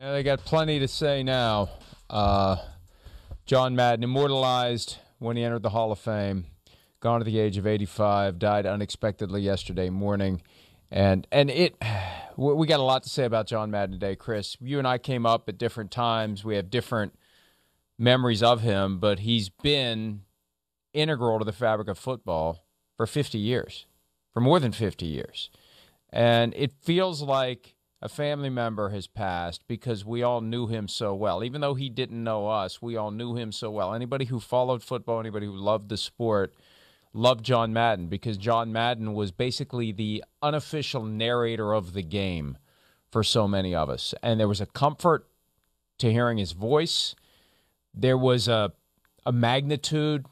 Yeah, they got plenty to say now. John Madden, immortalized when he entered the Hall of Fame, gone at the age of 85, died unexpectedly yesterday morning. And we got a lot to say about John Madden today, Chris. You and I came up at different times. We have different memories of him, but he's been integral to the fabric of football for 50 years, for more than 50 years. And it feels like a family member has passed because we all knew him so well. Even though he didn't know us, we all knew him so well. Anybody who followed football, anybody who loved the sport, loved John Madden because John Madden was basically the unofficial narrator of the game for so many of us. And there was a comfort to hearing his voice. There was a magnitude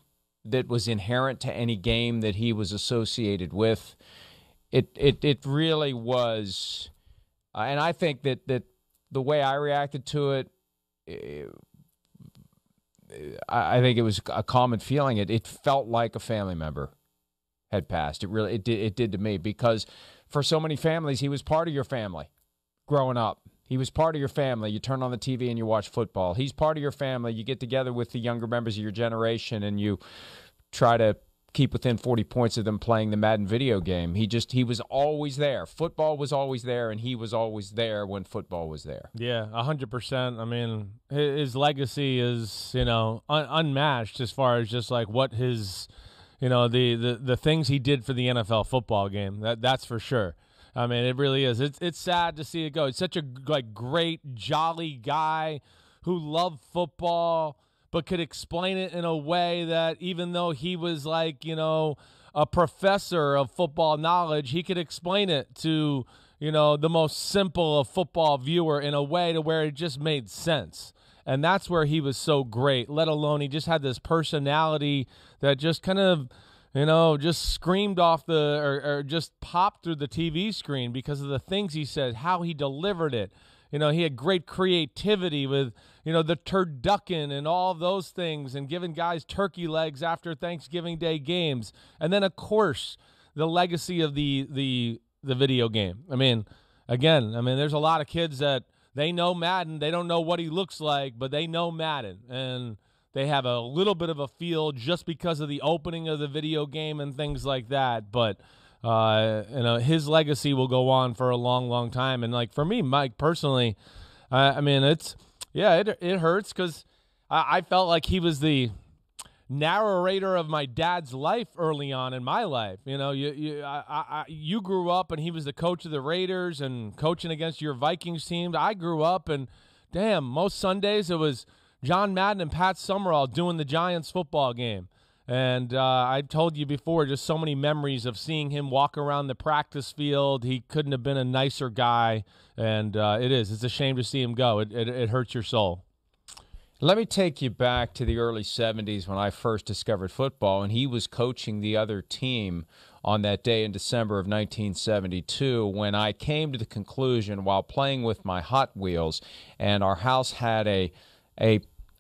that was inherent to any game that he was associated with. It really was... and I think that the way I reacted to it, I think it was a common feeling. It felt like a family member had passed. It did to me because for so many families, he was part of your family growing up. He was part of your family. You turn on the TV and you watch football. He's part of your family. You get together with the younger members of your generation and you try to keep within 40 points of them playing the Madden video game. He was always there. Football was always there, and he was always there when football was there. Yeah, 100%. I mean, his legacy is, unmatched as far as just like what his, the things he did for the NFL football game. That's for sure. I mean, it really is. It's sad to see it go. It's such a great, jolly guy who loved football, but could explain it in a way that even though he was a professor of football knowledge, he could explain it to, the most simple of football viewer in a way to where it just made sense. And that's where he was so great, let alone he just had this personality that just kind of, just screamed off or just popped through the TV screen because of the things he said, how he delivered it. He had great creativity with, the turducken and all of those things and giving guys turkey legs after Thanksgiving Day games. And then, of course, the legacy of the video game. I mean, there's a lot of kids that they know Madden. They don't know what he looks like, but they know Madden. And they have a little bit of a feel just because of the opening of the video game and things like that. But his legacy will go on for a long, long time. And for me, Mike, personally, it hurts because I felt like he was the narrator of my dad's life early on in my life. You grew up and he was the coach of the Raiders and coaching against your Vikings team. I grew up and damn, most Sundays it was John Madden and Pat Summerall doing the Giants football game. And I've told you before, just so many memories of seeing him walk around the practice field. He couldn't have been a nicer guy, and it's a shame to see him go. It hurts your soul. Let me take you back to the early 70s when I first discovered football, and he was coaching the other team on that day in December of 1972 when I came to the conclusion while playing with my Hot Wheels, and our house had a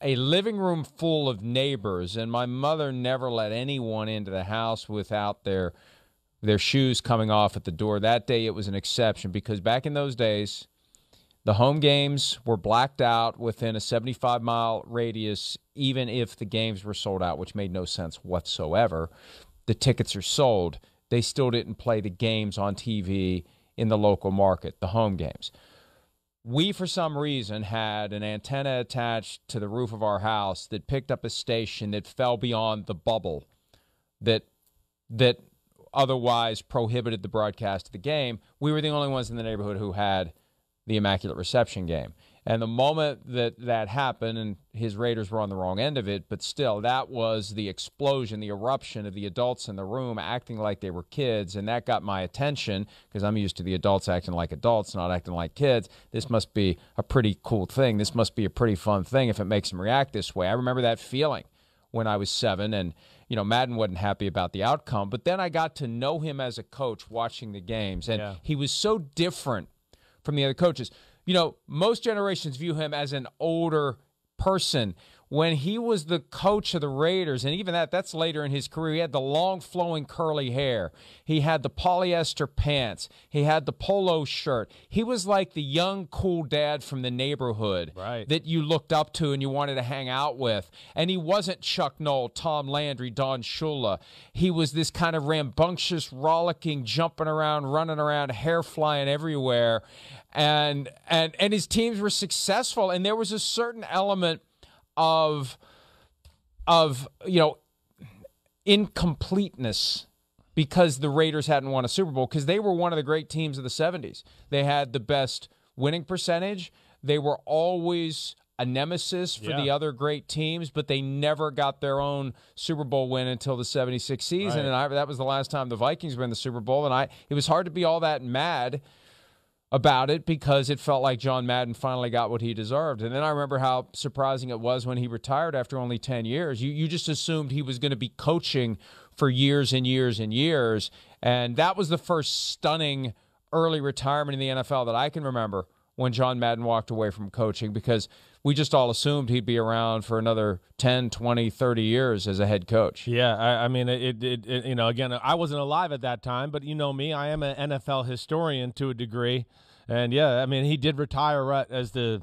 living room full of neighbors, and my mother never let anyone into the house without their shoes coming off at the door. That day it was an exception because back in those days, the home games were blacked out within a 75-mile radius, even if the games were sold out, which made no sense whatsoever. The tickets are sold. They still didn't play the games on TV in the local market, the home games. We, for some reason, had an antenna attached to the roof of our house that picked up a station that fell beyond the bubble that otherwise prohibited the broadcast of the game. We were the only ones in the neighborhood who had the Immaculate Reception game. And the moment that happened, and his Raiders were on the wrong end of it, but still, that was the explosion, the eruption of the adults in the room acting like they were kids, and that got my attention because I'm used to the adults acting like adults, not acting like kids. This must be a pretty cool thing. This must be a pretty fun thing if it makes them react this way. I remember that feeling when I was 7, and Madden wasn't happy about the outcome, but then I got to know him as a coach watching the games, and he was so different from the other coaches. Most generations view him as an older person. when he was the coach of the Raiders, and even that's later in his career, he had the long flowing curly hair. He had the polyester pants. He had the polo shirt. He was like the young, cool dad from the neighborhood that you looked up to and you wanted to hang out with. And he wasn't Chuck Noll, Tom Landry, Don Shula. He was this kind of rambunctious, rollicking, jumping around, running around, hair flying everywhere. And his teams were successful, and there was a certain element of incompleteness because the Raiders hadn't won a Super Bowl, because they were one of the great teams of the 70s. They had the best winning percentage. They were always a nemesis for the other great teams, but they never got their own Super Bowl win until the 76 season, and that was the last time the Vikings were in the Super Bowl, and it was hard to be all that mad about it because it felt like John Madden finally got what he deserved. And then I remember how surprising it was when he retired after only 10 years. You just assumed he was going to be coaching for years and years and years, and that was the first stunning early retirement in the NFL that I can remember when John Madden walked away from coaching, because we just all assumed he'd be around for another 10, 20, 30 years as a head coach. Yeah, I mean, again, I wasn't alive at that time, but you know me, I am an NFL historian to a degree. And, yeah, I mean, he did retire as the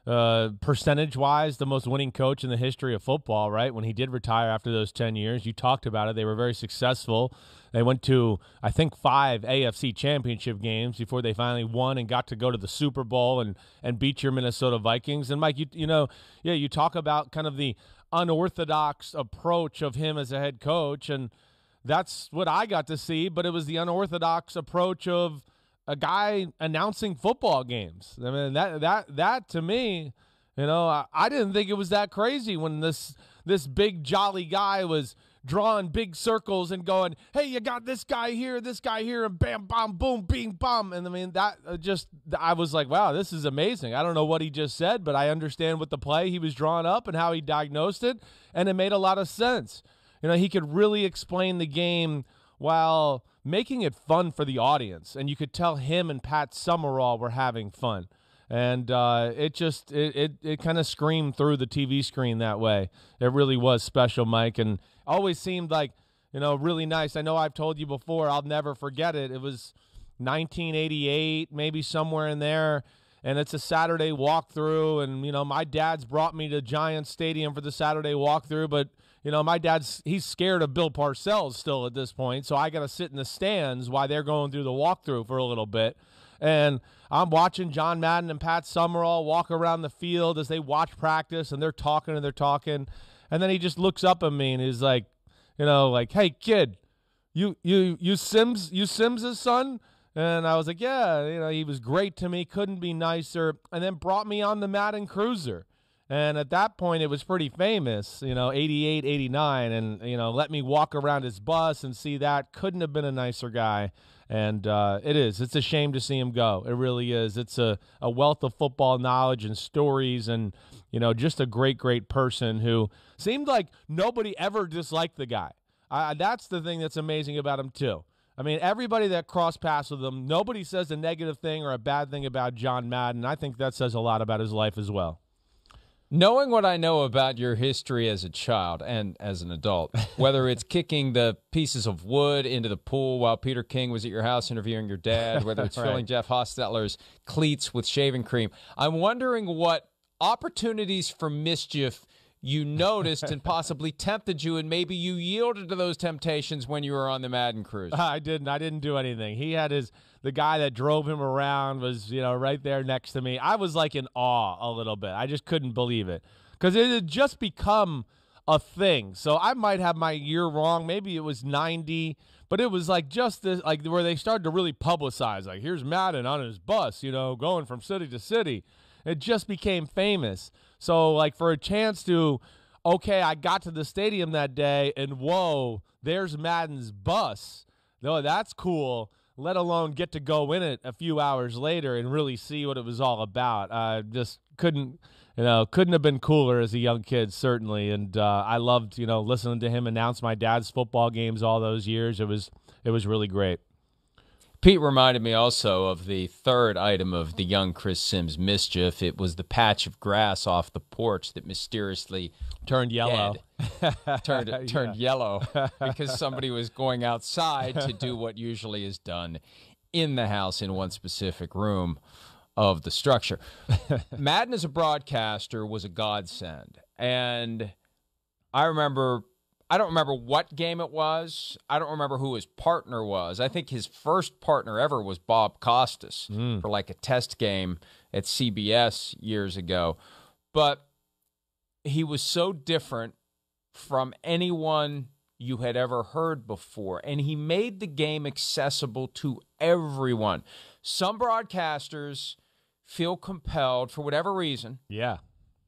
percentage-wise the most winning coach in the history of football, right? When he did retire after those 10 years, you talked about it. They were very successful. They went to, I think, 5 AFC championship games before they finally won and got to go to the Super Bowl and beat your Minnesota Vikings. And, Mike, you talk about kind of the unorthodox approach of him as a head coach, and that's what I got to see, but it was the unorthodox approach of a guy announcing football games. I mean, that to me, I didn't think it was that crazy when this big jolly guy was drawing big circles and going, hey, you got this guy here, and bam, bam, boom, bing, bam. And I mean, I was like, wow, this is amazing. I don't know what he just said, but I understand what the play he was drawing up and how he diagnosed it, and it made a lot of sense. He could really explain the game while making it fun for the audience, and you could tell him and Pat Summerall were having fun. And it kind of screamed through the TV screen that way. It really was special, Mike, and always seemed like, really nice. I know I've told you before, I'll never forget it. It was 1988, maybe somewhere in there, and it's a Saturday walkthrough, and, my dad's brought me to Giants Stadium for the Saturday walkthrough, but, my he's scared of Bill Parcells still at this point, so I got to sit in the stands while they're going through the walkthrough for a little bit. And I'm watching John Madden and Pat Summerall walk around the field as they watch practice, and they're talking. And then he just looks up at me and he's like, hey, kid, you Simms' son? And I was like, yeah, he was great to me, couldn't be nicer, and then brought me on the Madden Cruiser. And at that point, it was pretty famous, 88, 89, and, let me walk around his bus and see that. Couldn't have been a nicer guy. And it's a shame to see him go. It really is. It's a wealth of football knowledge and stories, and, just a great, great person who seemed like nobody ever disliked the guy. That's the thing that's amazing about him, too. I mean, everybody that crossed paths with him, nobody says a negative thing or a bad thing about John Madden. I think that says a lot about his life as well. Knowing what I know about your history as a child and as an adult, whether it's kicking the pieces of wood into the pool while Peter King was at your house interviewing your dad, whether it's filling Jeff Hostetler's cleats with shaving cream, I'm wondering what opportunities for mischief you noticed and possibly tempted you, and maybe you yielded to those temptations when you were on the Madden Cruise. I didn't do anything. He had the guy that drove him around was, right there next to me. I was like in awe a little bit. I just couldn't believe it because it had just become a thing. So I might have my year wrong. Maybe it was 90, but it was like just this, like where they started to really publicize, like, here's Madden on his bus, going from city to city. It just became famous. So, like, for a chance to, okay, I got to the stadium that day, and whoa, there's Madden's bus. No, that's cool, let alone get to go in it a few hours later and really see what it was all about. Just couldn't have been cooler as a young kid, certainly. And I loved, listening to him announce my dad's football games all those years. It was really great. Pete reminded me also of the third item of the young Chris Simms mischief. It was the patch of grass off the porch that mysteriously turned yellow. Turned yellow because somebody was going outside to do what usually is done in the house in one specific room of the structure. Madden as a broadcaster was a godsend. And I don't remember what game it was. I don't remember who his partner was. I think his first partner ever was Bob Costas for like a test game at CBS years ago. But he was so different from anyone you had ever heard before, and he made the game accessible to everyone. Some broadcasters feel compelled, for whatever reason,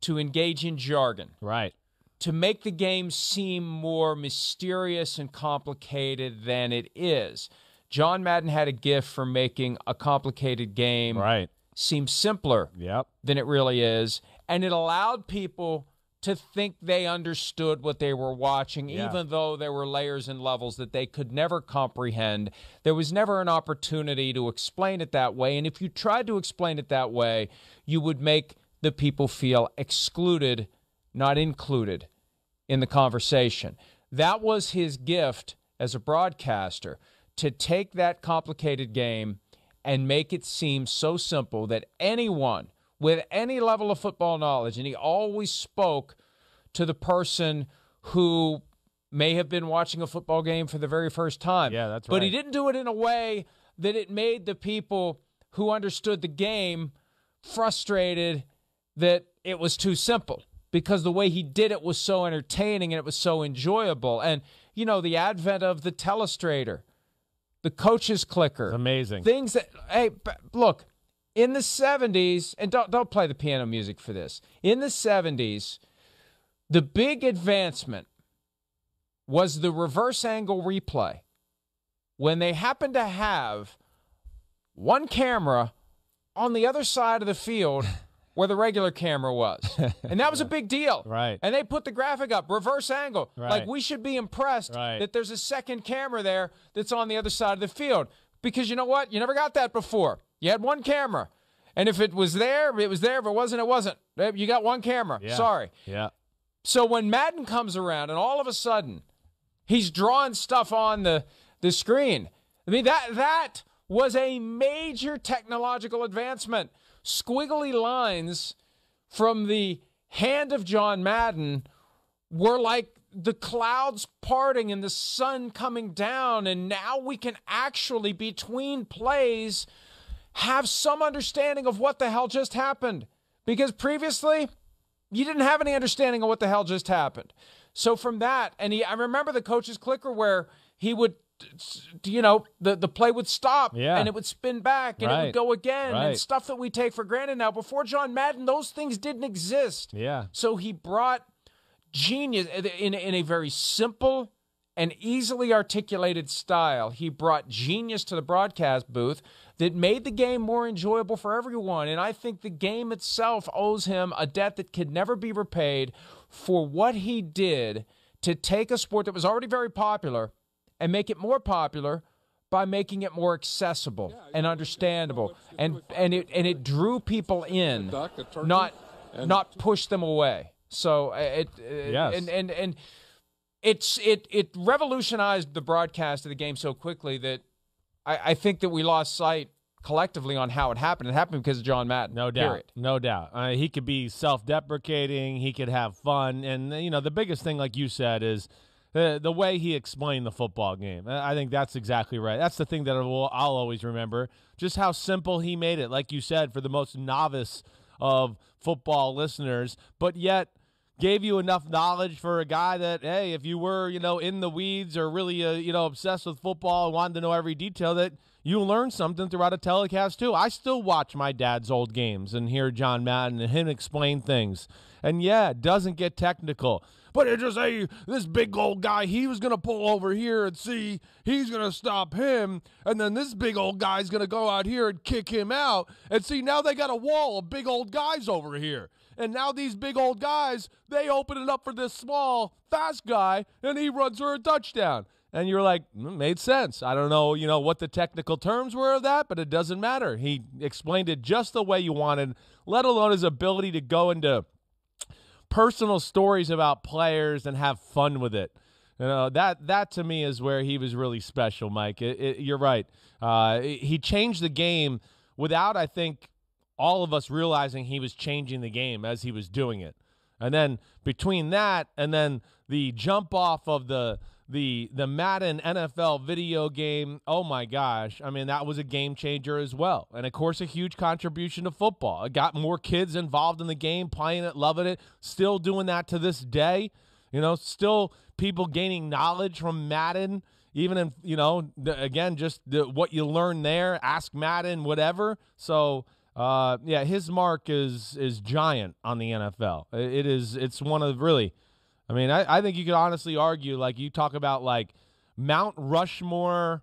to engage in jargon. Right. To make the game seem more mysterious and complicated than it is. John Madden had a gift for making a complicated game seem simpler than it really is, and it allowed people to think they understood what they were watching, even though there were layers and levels that they could never comprehend. There was never an opportunity to explain it that way, and if you tried to explain it that way, you would make the people feel excluded, not included in the conversation. That was his gift as a broadcaster, to take that complicated game and make it seem so simple that anyone with any level of football knowledge, and he always spoke to the person who may have been watching a football game for the very first time. Yeah, that's right. But he didn't do it in a way that it made the people who understood the game frustrated that it was too simple, because the way he did it was so entertaining and it was so enjoyable. And, you know, the advent of the telestrator, the coach's clicker. It's amazing. Things that, hey, look, in the 70s, and don't play the piano music for this. In the 70s, the big advancement was the reverse angle replay, when they happened to have one camera on the other side of the field where the regular camera was. And that was a big deal. Right. And they put the graphic up, reverse angle. Right. Like, we should be impressed that there's a second camera there that's on the other side of the field. Because you know what? You never got that before. You had one camera. And if it was there, it was there. If it wasn't, it wasn't. You got one camera. Yeah. Sorry. Yeah. So when Madden comes around and all of a sudden he's drawing stuff on the screen, I mean, that was a major technological advancement. Squiggly lines from the hand of John Madden were like the clouds parting and the sun coming down, and now we can actually, between plays, have some understanding of what the hell just happened. Because previously, you didn't have any understanding of what the hell just happened. So from that, and I remember the coach's clicker where he would, you know, the play would stop and it would spin back and it would go again and stuff that we take for granted now. Before John Madden, those things didn't exist. Yeah. So he brought genius in a very simple and easily articulated style. He brought genius to the broadcast booth that made the game more enjoyable for everyone. And I think the game itself owes him a debt that could never be repaid for what he did to take a sport that was already very popular and make it more popular by making it more accessible and understandable. And it drew people in, not push them away. So it revolutionized the broadcast of the game so quickly that I think that we lost sight collectively on how it happened. It happened because of John Madden. No doubt. Period. No doubt. He could be self-deprecating. He could have fun. And, you know, the biggest thing, like you said, is the way he explained the football game. I think that's exactly right. That's the thing that I'll always remember, just how simple he made it, like you said, for the most novice of football listeners, but yet gave you enough knowledge for a guy that, hey, if you were, you know, in the weeds or really, you know, obsessed with football and wanted to know every detail, that you learn something throughout a telecast too. I still watch my dad's old games and hear John Madden and him explain things. And yeah, it doesn't get technical. But it just, hey, this big old guy, he was going to pull over here and see, he's going to stop him, and then this big old guy's going to go out here and kick him out. And see, now they got a wall of big old guys over here. And now these big old guys, they open it up for this small, fast guy, and he runs for a touchdown. And you're like, made sense. I don't know, what the technical terms were of that, but it doesn't matter. He explained it just the way you wanted, let alone his ability to go into personal stories about players and have fun with it. That to me is where he was really special, Mike. You're right. He changed the game without, I think, all of us realizing he was changing the game as he was doing it. And then between that and then the jump off of the Madden NFL video game, oh my gosh, I mean, that was a game changer as well. And, of course, a huge contribution to football. It got more kids involved in the game, playing it, loving it, still doing that to this day. Still people gaining knowledge from Madden, even in, again, just what you learn there, ask Madden, whatever. So, his mark is giant on the NFL. It's one of really, I mean, I think you could honestly argue, like you talk about like Mount Rushmore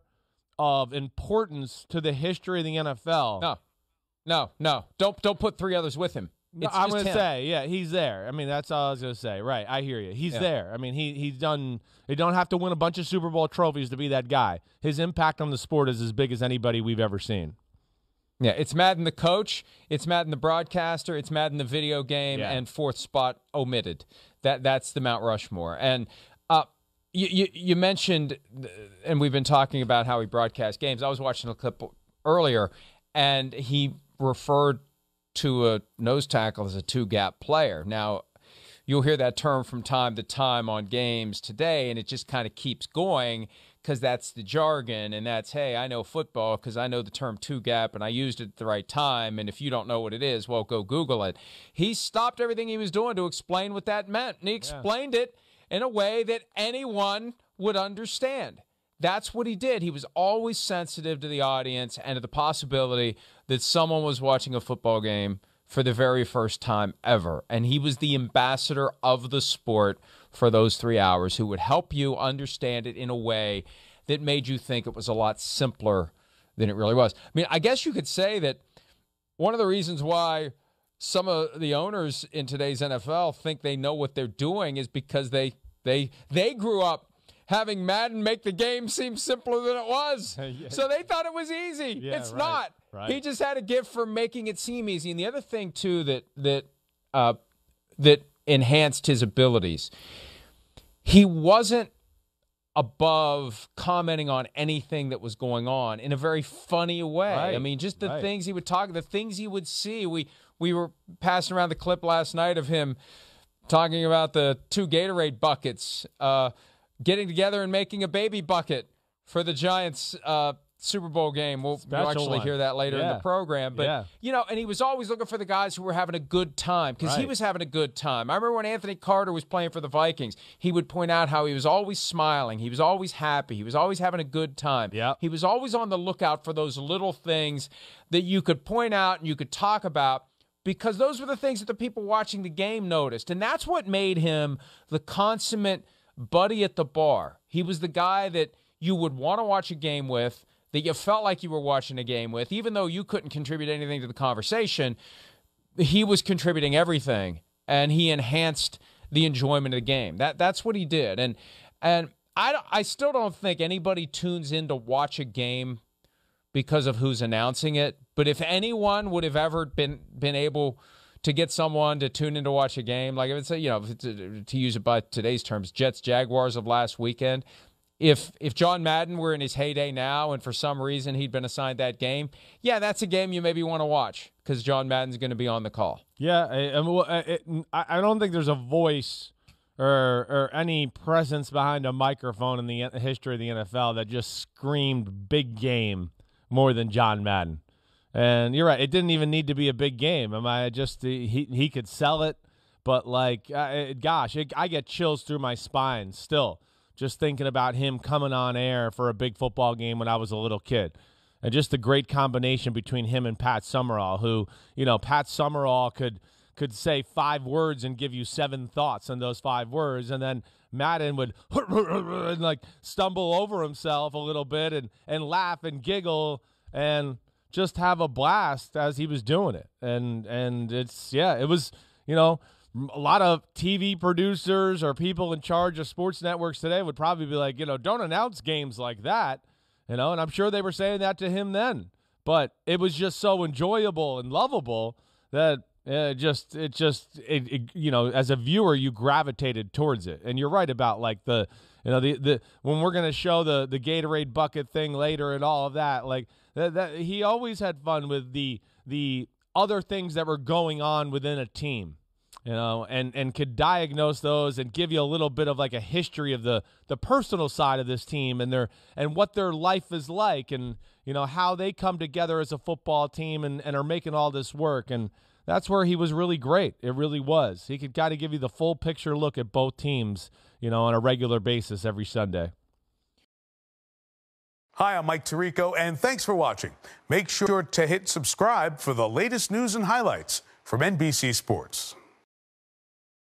of importance to the history of the NFL. No. Don't put three others with him. I'm going to say, yeah, he's there. I mean, that's all I was going to say. Right, I hear you. He's there. I mean, he's done – they don't have to win a bunch of Super Bowl trophies to be that guy. His impact on the sport is as big as anybody we've ever seen. Yeah, it's Madden the coach, it's Madden the broadcaster, it's Madden the video game, and fourth spot omitted. That's the Mount Rushmore. And you mentioned, and we've been talking about how he broadcasts games. I was watching a clip earlier, and he referred to a nose tackle as a two-gap player. Now, you'll hear that term from time to time on games today, and it just kind of keeps going because that's the jargon, and that's, hey, I know football because I know the term two-gap, and I used it at the right time, and if you don't know what it is, well, go Google it. He stopped everything he was doing to explain what that meant, and he explained it in a way that anyone would understand. That's what he did. He was always sensitive to the audience and to the possibility that someone was watching a football game for the very first time ever. And he was the ambassador of the sport for those 3 hours who would help you understand it in a way that made you think it was a lot simpler than it really was. I mean, I guess you could say that one of the reasons why some of the owners in today's NFL think they know what they're doing is because they grew up having Madden make the game seem simpler than it was. So they thought it was easy. Yeah, it's not. Right. He just had a gift for making it seem easy. And the other thing, too, that enhanced his abilities, he wasn't above commenting on anything that was going on in a very funny way. Right. I mean, just the things he would talk, the things he would see. We were passing around the clip last night of him talking about the 2 Gatorade buckets, getting together and making a baby bucket for the Giants Super Bowl game. We'll actually hear that later in the program. But, and he was always looking for the guys who were having a good time because he was having a good time. I remember when Anthony Carter was playing for the Vikings, he would point out how he was always smiling. He was always happy. He was always having a good time. Yep. He was always on the lookout for those little things that you could point out and you could talk about, because those were the things that the people watching the game noticed. And that's what made him the consummate buddy at the bar. He was the guy that you would want to watch a game with, that you felt like you were watching a game with. Even though you couldn't contribute anything to the conversation, he was contributing everything, and he enhanced the enjoyment of the game. That's what he did. And I still don't think anybody tunes in to watch a game because of who's announcing it. But if anyone would have ever been able to get someone to tune in to watch a game, like if it's to use it by today's terms, Jets-Jaguars of last weekend, if John Madden were in his heyday now and for some reason he'd been assigned that game, that's a game you maybe want to watch because John Madden's going to be on the call. Yeah, I don't think there's a voice or any presence behind a microphone in the history of the NFL that just screamed big game more than John Madden. And you're right, it didn't even need to be a big game. He could sell it, but I get chills through my spine still just thinking about him coming on air for a big football game when I was a little kid. And just the great combination between him and Pat Summerall, who, Pat Summerall could say 5 words and give you 7 thoughts on those 5 words, and then Madden would and stumble over himself a little bit and laugh and giggle and just have a blast as he was doing it. And it was, a lot of TV producers or people in charge of sports networks today would probably be like, don't announce games like that, and I'm sure they were saying that to him then. But it was just so enjoyable and lovable that as a viewer, you gravitated towards it. And you're right about like the when we're going to show the Gatorade bucket thing later and all of that, like that he always had fun with the other things that were going on within a team. And could diagnose those and give you a little bit of like a history of the personal side of this team and what their life is like, and how they come together as a football team and are making all this work. And that's where he was really great. It really was. He could kind of give you the full picture look at both teams, on a regular basis every Sunday. Hi, I'm Mike Tirico, and thanks for watching. Make sure to hit subscribe for the latest news and highlights from NBC Sports.